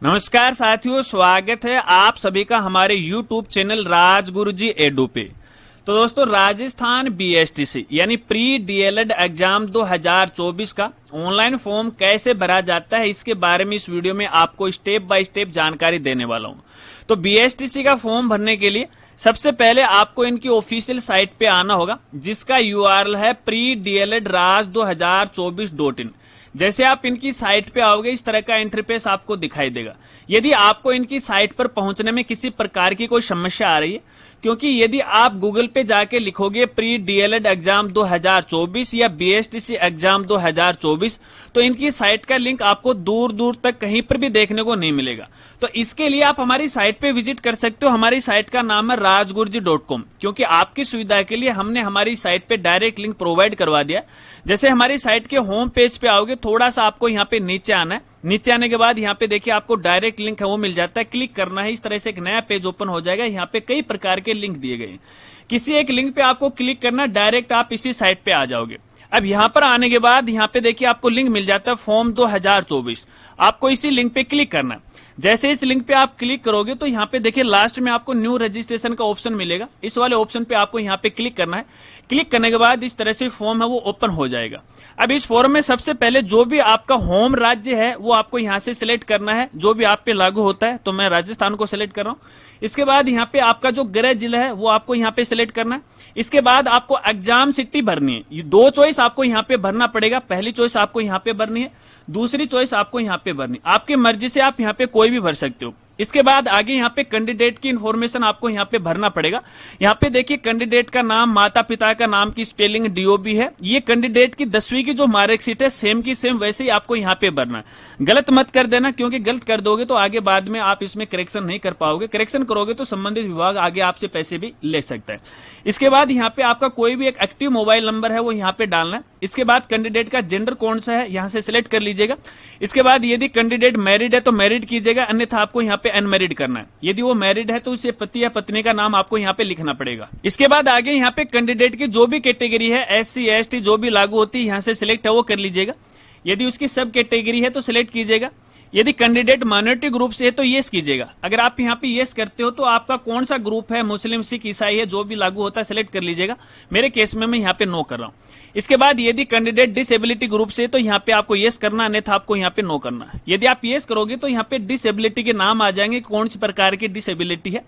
नमस्कार साथियों, स्वागत है आप सभी का हमारे YouTube चैनल राजगुरुजी एडू पे। तो दोस्तों, राजस्थान बीएसटीसी यानी प्री डीएलएड एग्जाम 2024 का ऑनलाइन फॉर्म कैसे भरा जाता है, इसके बारे में इस वीडियो में आपको स्टेप बाय स्टेप जानकारी देने वाला हूं। तो बीएसटीसी का फॉर्म भरने के लिए सबसे पहले आपको इनकी ऑफिशियल साइट पे आना होगा, जिसका यूआरएल है pre-DLED-raj2024.in। जैसे आप इनकी साइट पे आओगे, इस तरह का इंटरफेस आपको दिखाई देगा। यदि आपको इनकी साइट पर पहुंचने में किसी प्रकार की कोई समस्या आ रही है, क्योंकि यदि आप गूगल पे जाके लिखोगे प्री डीएलएड एग्जाम 2024 या बीएसटीसी एग्जाम 2024, तो इनकी साइट का लिंक आपको दूर दूर तक कहीं पर भी देखने को नहीं मिलेगा। तो इसके लिए आप हमारी साइट पे विजिट कर सकते हो। हमारी साइट का नाम है rajguruji.com, क्योंकि आपकी सुविधा के लिए हमने हमारी साइट पे डायरेक्ट लिंक प्रोवाइड करवा दिया। जैसे हमारी साइट के होम पेज पे आओगे, थोड़ा सा आपको यहाँ पे नीचे आना है। नीचे आने के बाद यहाँ पे देखिए आपको डायरेक्ट लिंक है वो मिल जाता है, क्लिक करना है। इस तरह से एक नया पेज ओपन हो जाएगा। यहाँ पे कई प्रकार के लिंक दिए गए हैं, किसी एक लिंक पे आपको क्लिक करना, डायरेक्ट आप इसी साइट पे आ जाओगे। अब यहाँ पर आने के बाद यहाँ पे देखिए आपको लिंक मिल जाता है फॉर्म 2024। आपको इसी लिंक पे क्लिक करना है। जैसे इस लिंक पे आप क्लिक करोगे तो यहाँ पे देखिए लास्ट में आपको न्यू रजिस्ट्रेशन का ऑप्शन मिलेगा। इस वाले ऑप्शन पे आपको यहाँ पे क्लिक करना है। क्लिक करने के बाद इस तरह से फॉर्म है वो ओपन हो जाएगा। अब इस फॉर्म में सबसे पहले जो भी आपका होम राज्य है वो आपको यहाँ से सिलेक्ट करना है, जो भी आप पे लागू होता है। तो मैं राजस्थान को सिलेक्ट कर रहा हूँ। इसके बाद यहाँ पे आपका जो गृह जिला है वो आपको यहाँ पे सिलेक्ट करना है। इसके बाद आपको एग्जाम सिटी भरनी है। ये दो चॉइस आपको यहाँ पे भरना पड़ेगा। पहली चॉइस आपको यहाँ पे भरनी है, दूसरी चॉइस आपको यहाँ पे भरनी। आपकी मर्जी से आप यहाँ पे कोई भी भर सकते हो। इसके बाद आगे यहाँ पे कैंडिडेट की इंफॉर्मेशन आपको यहाँ पे भरना पड़ेगा। यहाँ पे देखिए कैंडिडेट का नाम, माता पिता का नाम की स्पेलिंग डीओबी है। ये कैंडिडेट की 10वीं की जो मार्कशीट है सेम की सेम वैसे ही आपको यहाँ पे भरना है। गलत मत कर देना, क्योंकि गलत कर दोगे तो आगे बाद में आप इसमें करेक्शन नहीं कर पाओगे। करेक्शन करोगे तो संबंधित विभाग आगे आपसे पैसे भी ले सकता है। इसके बाद यहाँ पे आपका कोई भी एक एक्टिव मोबाइल नंबर है वो यहाँ पे डालना है। इसके बाद कैंडिडेट का जेंडर कौन सा है यहाँ से सिलेक्ट कर लीजिएगा। इसके बाद यदि कैंडिडेट मैरिड है तो मैरिड कीजिएगा, अन्यथा आपको यहाँ पे अनमैरिड करना है। यदि वो मैरिड है तो उसे पति या पत्नी का नाम आपको यहाँ पे लिखना पड़ेगा। इसके बाद आगे यहाँ पे कैंडिडेट की जो भी कैटेगरी है, एससी एसटी जो भी लागू होती है, यहाँ से सिलेक्ट है वो कर लीजिएगा। यदि उसकी सब कैटेगरी है तो सिलेक्ट कीजिएगा। यदि कैंडिडेट माइनॉरिटी ग्रुप से है तो यस कीजिएगा। अगर आप यहाँ पे यस करते हो तो आपका कौन सा ग्रुप है, मुस्लिम, सिख, ईसाई है, जो भी लागू होता है सिलेक्ट कर लीजिएगा। मेरे केस में मैं यहाँ पे नो कर रहा हूँ। इसके बाद यदि कैंडिडेट डिसेबिलिटी ग्रुप से तो यहाँ पे आपको यस करना, अन्यथा आपको यहाँ पे नो करना है। यदि आप यस करोगे तो यहाँ पे डिसेबिलिटी के नाम आ जाएंगे, कौन सी प्रकार की डिसेबिलिटी है।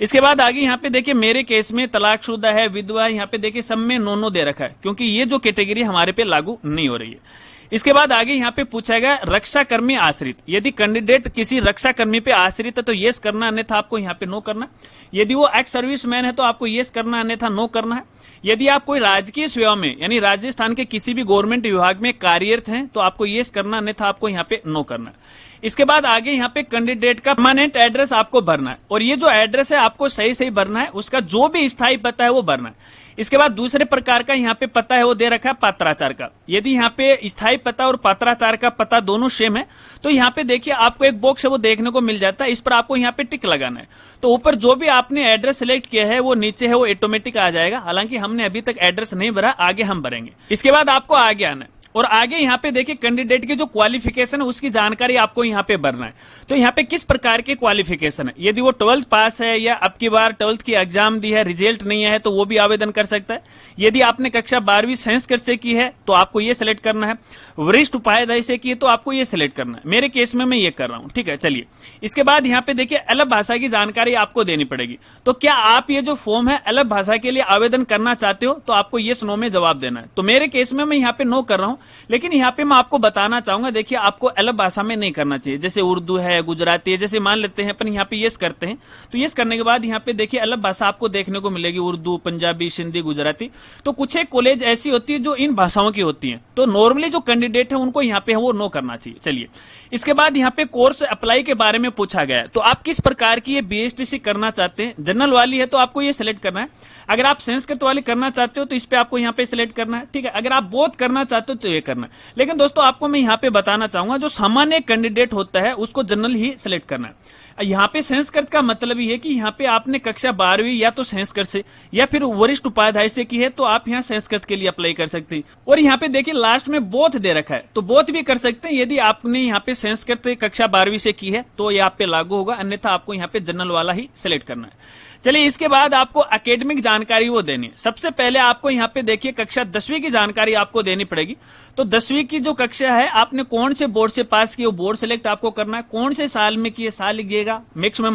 इसके बाद आगे यहाँ पे देखिए मेरे केस में तलाकशुदा है, विधवा है, यहाँ पे देखिए सब में नो दे रखा है, क्योंकि ये जो कैटेगरी हमारे पे लागू नहीं हो रही है। इसके बाद आगे यहाँ पे पूछा गया रक्षा कर्मी आश्रित। यदि कैंडिडेट किसी रक्षा कर्मी पे आश्रित है तो यस करना, अन्यथा आपको यहाँ पे नो करना। यदि वो एक्स सर्विसमैन है तो आपको यस करना, अन्यथा नो करना है। यदि आप कोई राजकीय सेवा में यानी राजस्थान के किसी भी गवर्नमेंट विभाग में कार्यरत हैं तो आपको यस करना, अन्यथा आपको यहाँ पे नो करना है। इसके बाद आगे यहाँ पे कैंडिडेट का परमानेंट एड्रेस आपको भरना है, और ये जो एड्रेस है आपको सही सही भरना है। उसका जो भी स्थायी पता है वो भरना है। इसके बाद दूसरे प्रकार का यहाँ पे पता है वो दे रखा है पात्राचार का। यदि यहाँ पे स्थायी पता और पात्राचार का पता दोनों सेम है तो यहाँ पे देखिए आपको एक बॉक्स है वो देखने को मिल जाता है। इस पर आपको यहाँ पे टिक लगाना है। तो ऊपर जो भी आपने एड्रेस सिलेक्ट किया है वो नीचे है वो ऑटोमेटिक आ जाएगा। हालांकि हमने अभी तक एड्रेस नहीं भरा, आगे हम भरेंगे। इसके बाद आपको आगे आना है और आगे यहाँ पे देखिए कैंडिडेट की जो क्वालिफिकेशन है उसकी जानकारी आपको यहाँ पे भरना है। तो यहाँ पे किस प्रकार की क्वालिफिकेशन है, यदि वो 12th पास है या अब की बार 12th की एग्जाम दी है, रिजल्ट नहीं है तो वो भी आवेदन कर सकता है। यदि आपने कक्षा 12वीं संस्कृत से की है तो आपको ये सिलेक्ट करना है। वरिष्ठ उपाध्याय से की है तो आपको ये सिलेक्ट करना है। मेरे केस में मैं ये कर रहा हूँ, ठीक है। चलिए इसके बाद यहाँ पे देखिए अलग भाषा की जानकारी आपको देनी पड़ेगी। तो क्या आप ये जो फॉर्म है अलग भाषा के लिए आवेदन करना चाहते हो, तो आपको ये नो में जवाब देना है। तो मेरे केस में मैं यहाँ पे नो कर रहा हूँ, लेकिन यहाँ पे मैं आपको बताना चाहूंगा, देखिए आपको अलग भाषा में नहीं करना चाहिए। जैसे उर्दू है, गुजराती है, जैसे मान लेते हैं अपन यहाँ पे यस करते हैं तो यस करने के बाद यहाँ पे देखिए अलग भाषा आपको देखने को मिलेगी, उर्दू, पंजाबी, सिंधी, गुजराती। तो कुछ एक कॉलेज ऐसी होती है जो इन भाषाओं की होती है, तो नॉर्मली जो कैंडिडेट है उनको यहाँ पे वो नो करना चाहिए। चलिए इसके बाद यहाँ पे कोर्स अप्लाई के बारे में पूछा गया है। तो आप किस प्रकार की ये बीएसटीसी करना चाहते हैं। जनरल वाली है तो आपको ये सिलेक्ट करना है। अगर आप संस्कृत वाली करना चाहते हो तो इस पे आपको यहाँ पे सिलेक्ट करना है, ठीक है। अगर आप बोथ करना चाहते हो तो ये करना है। लेकिन दोस्तों आपको मैं यहाँ पे बताना चाहूंगा, जो सामान्य कैंडिडेट होता है उसको जनरल ही सिलेक्ट करना है। यहाँ पे संस्कृत का मतलब ये है कि यहाँ पे आपने कक्षा 12वीं या तो संस्कृत से या फिर वरिष्ठ उपाध्याय से की है तो आप यहाँ संस्कृत के लिए अप्लाई कर सकते हैं। और यहाँ पे देखिए लास्ट में बोथ दे रखा है, तो बोथ भी कर सकते हैं। यदि आपने यहाँ पे संस्कृत कक्षा 12वीं से की है तो ये आप पे लागू होगा, अन्यथा आपको यहाँ पे जनरल वाला ही सिलेक्ट करना है। चलिए इसके बाद आपको एकेडमिक जानकारी वो देनी है। सबसे पहले आपको यहाँ पे देखिए कक्षा 10वीं की जानकारी आपको देनी पड़ेगी। तो 10वीं की जो कक्षा है आपने कौन से बोर्ड से पास की, वो बोर्ड सेलेक्ट आपको करना है। कौन से साल में किए, साल लिखिएगा। मैक्सिमम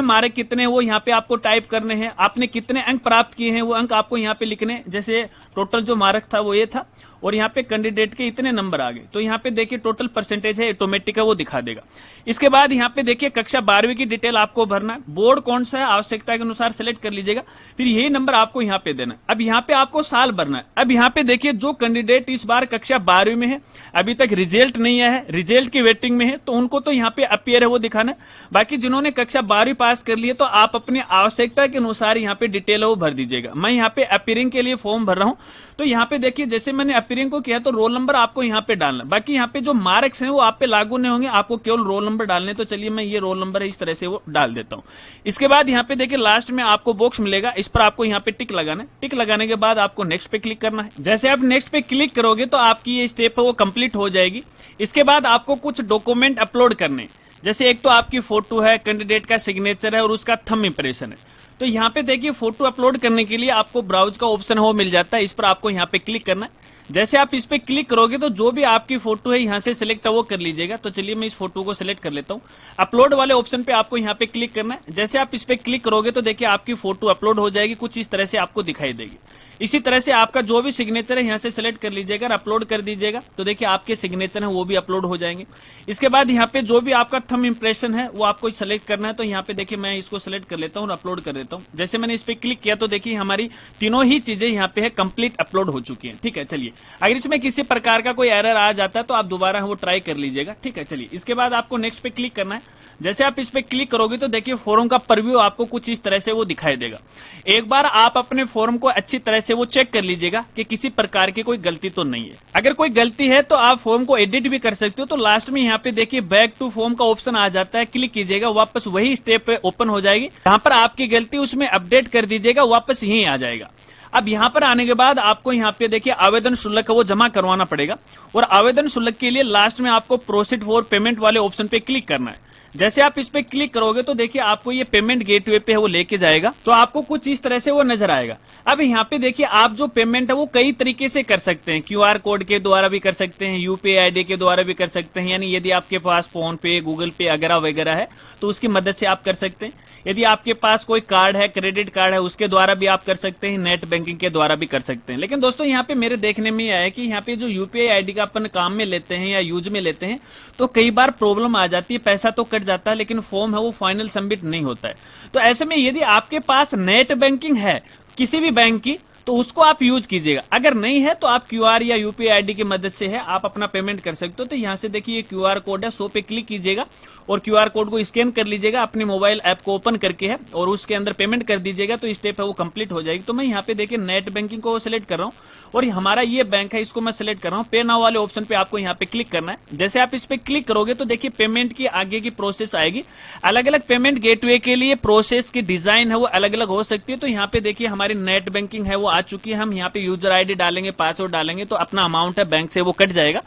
मार्क कितने वो यहाँ पे आपको टाइप करने हैं। आपने कितने अंक प्राप्त किए हैं वो अंक आपको यहाँ पे लिखने। जैसे टोटल जो मार्क था वो ये था और यहाँ पे कैंडिडेट के इतने नंबर आ गए, तो यहाँ पे देखिए टोटल परसेंटेज है ऑटोमेटिक है वो दिखा देगा। इसके बाद यहाँ पे देखिए कक्षा 12वीं की डिटेल आपको भरना है। बोर्ड कौन सा है आवश्यकता के अनुसार सेलेक्ट कर लीजिएगा, फिर यही नंबर आपको यहाँ पे देना है। अब यहाँ पे आपको साल भरना है। अब यहाँ पे देखिए जो कैंडिडेट इस बार कक्षा 12वीं में है, अभी तक रिजल्ट नहीं आया है, रिजल्ट की वेटिंग में है, तो उनको तो यहाँ पे अपीयर है वो दिखाना है। बाकी जिन्होंने कक्षा 12वीं पास कर ली है तो आप अपनी आवश्यकता के अनुसार यहाँ पे डिटेल है वो भर दीजिएगा। मैं यहाँ पे अपीयरिंग के लिए फॉर्म भर रहा हूँ, तो यहाँ पे देखिए जैसे मैंने अपीयरिंग को किया तो रोल नंबर आपको यहाँ पे डालना। बाकी यहाँ पे जो मार्क्स हैं वो आप पे लागू नहीं होंगे, आपको केवल रोल नंबर डालने। तो चलिए मैं ये रोल नंबर है इस तरह से वो डाल देता हूँ। इसके बाद यहाँ पे देखिए लास्ट में आपको बॉक्स मिलेगा, इस पर आपको यहाँ पे टिक लगाना है। टिक लगाने के बाद आपको नेक्स्ट पे क्लिक करना है। जैसे आप नेक्स्ट पे क्लिक करोगे तो आपकी ये स्टेप है वो कंप्लीट हो जाएगी। इसके बाद आपको कुछ डॉक्यूमेंट अपलोड करने, जैसे एक तो आपकी फोटो है, कैंडिडेट का सिग्नेचर है और उसका थंब इंप्रेशन है। तो यहाँ पे देखिए फोटो अपलोड करने के लिए आपको ब्राउज का ऑप्शन हो मिल जाता है, इस पर आपको यहाँ पे क्लिक करना है। जैसे आप इस पे क्लिक करोगे तो जो भी आपकी फोटो है यहाँ से सिलेक्ट वो कर लीजिएगा। तो चलिए मैं इस फोटो को सिलेक्ट कर लेता हूँ। अपलोड वाले ऑप्शन पे आपको यहाँ पे क्लिक करना है। जैसे आप इस पे क्लिक करोगे तो देखिए आपकी फोटो अपलोड हो जाएगी, कुछ इस तरह से आपको दिखाई देगी। इसी तरह से आपका जो भी सिग्नेचर है यहाँ से सिलेक्ट कर लीजिएगा और अपलोड कर दीजिएगा, तो देखिए आपके सिग्नेचर है वो भी अपलोड हो जाएंगे। इसके बाद यहाँ पे जो भी आपका थंब इंप्रेशन है वो आपको सिलेक्ट करना है। तो यहाँ पे देखिए मैं इसको सिलेक्ट कर लेता हूँ और अपलोड कर देता हूँ। जैसे मैंने इस पे क्लिक किया तो देखिए हमारी तीनों ही चीजें यहाँ पे है कंप्लीट अपलोड हो चुकी है। ठीक है, चलिए अगर इसमें किसी प्रकार का कोई एरर आ जाता है तो आप दोबारा वो ट्राई कर लीजिएगा। ठीक है, चलिए इसके बाद आपको नेक्स्ट पे क्लिक करना है। जैसे आप इस पे क्लिक करोगे तो देखिए फॉर्म का प्रीव्यू आपको कुछ इस तरह से वो दिखाई देगा। एक बार आप अपने फॉर्म को अच्छी तरह से वो चेक कर लीजिएगा कि किसी प्रकार की कोई गलती तो नहीं है। अगर कोई गलती है तो आप फॉर्म को एडिट भी कर सकते हो। तो लास्ट में यहाँ पे देखिए बैक टू फॉर्म का ऑप्शन आ जाता है, क्लिक कीजिएगा, वापस वही स्टेप पे ओपन हो जाएगी। यहाँ पर आपकी गलती उसमें अपडेट कर दीजिएगा, वापस यहीं आ जाएगा। अब यहाँ पर आने के बाद आपको यहाँ पे देखिए आवेदन शुल्क वो जमा करवाना पड़ेगा और आवेदन शुल्क के लिए लास्ट में आपको प्रोसीड फॉर पेमेंट वाले ऑप्शन पे क्लिक करना है। जैसे आप इस पे क्लिक करोगे तो देखिए आपको ये पेमेंट गेटवे पे है वो लेके जाएगा, तो आपको कुछ इस तरह से वो नजर आएगा। अब यहाँ पे देखिए आप जो पेमेंट है वो कई तरीके से कर सकते हैं। क्यूआर कोड के द्वारा भी कर सकते हैं, यूपीआई आईडी के द्वारा भी कर सकते हैं, यानी यदि आपके पास फोन पे, गूगल पे वगैरह वगैरह है तो उसकी मदद से आप कर सकते हैं। यदि आपके पास कोई कार्ड है, क्रेडिट कार्ड है, उसके द्वारा भी आप कर सकते हैं, नेट बैंकिंग के द्वारा भी कर सकते हैं। लेकिन दोस्तों यहाँ पे मेरे देखने में आया कि यहाँ पे जो यूपीआई आईडी का अपन काम में लेते हैं या यूज में लेते हैं तो कई बार प्रॉब्लम आ जाती है, पैसा तो कट जाता है लेकिन फॉर्म है वो फाइनल सबमिट नहीं होता है। तो ऐसे में यदि आपके पास नेट बैंकिंग है किसी भी बैंक की तो उसको आप यूज कीजिएगा। अगर नहीं है तो आप क्यूआर या यूपीआई आईडी की मदद से है आप अपना पेमेंट कर सकते हो। तो यहाँ से देखिए क्यूआर कोड है, 100 पे क्लिक कीजिएगा और क्यूआर कोड को स्कैन कर लीजिएगा अपने मोबाइल ऐप को ओपन करके है और उसके अंदर पेमेंट कर दीजिएगा, तो स्टेप है वो कंप्लीट हो जाएगी। तो मैं यहाँ पे देखिए नेट बैंकिंग को सिलेक्ट कर रहा हूँ और हमारा ये बैंक है इसको मैं सिलेक्ट कर रहा हूँ। पे नाउ वाले ऑप्शन पे आपको यहाँ पे क्लिक करना है। जैसे आप इस पे क्लिक करोगे तो देखिए पेमेंट की आगे की प्रोसेस आएगी। अलग अलग पेमेंट गेटवे के लिए प्रोसेस की डिजाइन है वो अलग अलग हो सकती है। तो यहाँ पे देखिए हमारी नेट बैंकिंग है वो आ चुकी है। हम यहाँ पे यूजर आईडी डालेंगे, पासवर्ड डालेंगे तो अपना अमाउंट है बैंक से वो कट जाएगा।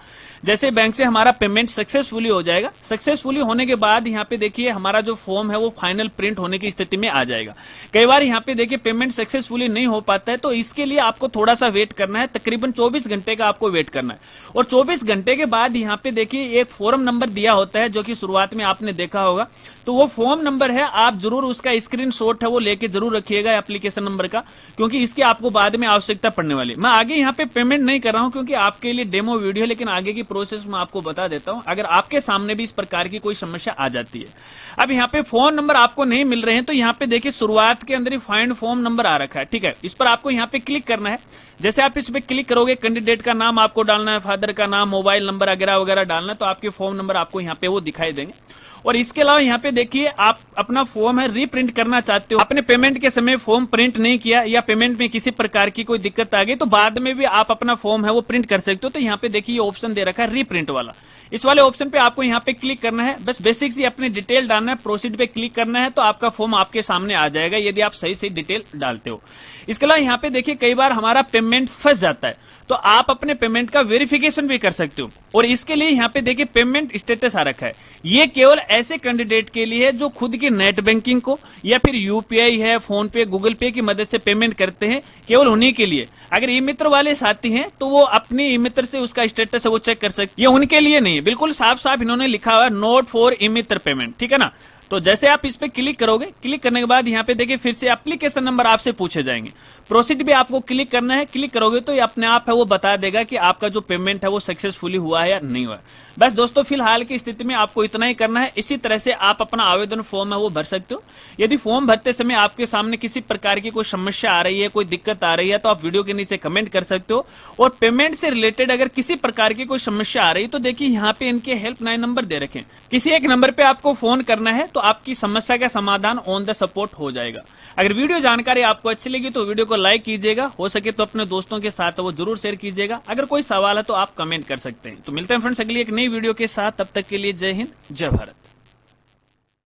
जैसे बैंक से हमारा पेमेंट सक्सेसफुली हो जाएगा, सक्सेसफुली होने के बाद यहाँ पे देखिए हमारा जो फॉर्म है वो फाइनल प्रिंट होने की स्थिति में आ जाएगा। कई बार यहाँ पे देखिए पेमेंट सक्सेसफुली नहीं हो पाता है तो इसके लिए आपको थोड़ा सा वेट करना है, तकरीबन 24 घंटे का आपको वेट करना है। और 24 घंटे के बाद यहाँ पे देखिए एक फॉर्म नंबर दिया होता है जो कि शुरुआत में आपने देखा होगा, तो वो फॉर्म नंबर है, आप जरूर उसका स्क्रीनशॉट है वो लेके जरूर रखिएगा एप्लीकेशन नंबर का, क्योंकि इसकी आपको बाद में आवश्यकता पड़ने वाली। मैं आगे यहाँ पे पेमेंट नहीं कर रहा हूँ क्योंकि आपके लिए डेमो वीडियो है, लेकिन आगे की प्रोसेस मैं आपको बता देता हूँ अगर आपके सामने भी इस प्रकार की कोई समस्या आ जाती है। अब यहाँ पे फोन नंबर आपको नहीं मिल रहे हैं तो यहाँ पे देखिए शुरुआत के अंदर ही फाइंड फॉर्म नंबर आ रखा है, ठीक है। इस पर आपको यहाँ पे क्लिक करना है। जैसे आप इस पे क्लिक करोगे कैंडिडेट का नाम आपको डालना है, फादर का नाम, मोबाइल नंबर वगैरह वगैरह डालना है, तो आपके फॉर्म नंबर आपको यहाँ पे वो दिखाई देंगे। और इसके अलावा यहाँ पे देखिए आप अपना फॉर्म है रीप्रिंट करना चाहते हो, आपने पेमेंट के समय फॉर्म प्रिंट नहीं किया या पेमेंट में किसी प्रकार की कोई दिक्कत आ गई तो बाद में भी आप अपना फॉर्म है वो प्रिंट कर सकते हो। तो यहाँ पे देखिए ऑप्शन दे रखा है रीप्रिंट वाला, इस वाले ऑप्शन पे आपको यहाँ पे क्लिक करना है, बस बेसिक सी अपनी डिटेल डालना है, प्रोसीड पे क्लिक करना है तो आपका फॉर्म आपके सामने आ जाएगा यदि आप सही सही डिटेल डालते हो। इसके अलावा यहाँ पे देखिए कई बार हमारा पेमेंट फंस जाता है, तो आप अपने पेमेंट का वेरिफिकेशन भी कर सकते हो, और इसके लिए यहाँ पे देखिए पेमेंट स्टेटस आ रखा है। ये केवल ऐसे कैंडिडेट के लिए है जो खुद की नेट बैंकिंग को या फिर यूपीआई है, फोन पे, गूगल पे की मदद से पेमेंट करते हैं, केवल उन्हीं के लिए। अगर ई मित्र वाले साथी हैं तो वो अपनी ई मित्र से उसका स्टेटस है वो चेक कर सकते, ये उनके लिए नहीं है। बिल्कुल साफ साफ इन्होंने लिखा हुआ है note for E Mitra payment, ठीक है ना। तो जैसे आप इस पे क्लिक करोगे, क्लिक करने के बाद यहाँ पे देखिए फिर से एप्लीकेशन नंबर आपसे पूछे जाएंगे, प्रोसीड भी आपको क्लिक करना है। क्लिक करोगे तो ये अपने आप है वो बता देगा कि आपका जो पेमेंट है वो सक्सेसफुली हुआ है या नहीं हुआ है। बस दोस्तों फिलहाल की स्थिति में आपको इतना ही करना है। इसी तरह से आप अपना आवेदन फॉर्म है वो भर सकते हो। यदि फॉर्म भरते समय आपके सामने किसी प्रकार की कोई समस्या आ रही है, कोई दिक्कत आ रही है, तो आप वीडियो के नीचे कमेंट कर सकते हो। और पेमेंट से रिलेटेड अगर किसी प्रकार की कोई समस्या आ रही है तो देखिए यहाँ पे इनके हेल्पलाइन नंबर दे रखे हैं, किसी एक नंबर पे आपको फोन करना है तो आपकी समस्या का समाधान ऑन द सपोर्ट हो जाएगा। अगर वीडियो जानकारी आपको अच्छी लगी तो वीडियो को लाइक कीजिएगा, हो सके तो अपने दोस्तों के साथ वो जरूर शेयर कीजिएगा। अगर कोई सवाल है तो आप कमेंट कर सकते हैं। तो मिलते हैं फ्रेंड्स अगली एक नई वीडियो के साथ, तब तक के लिए जय हिंद, जय भारत।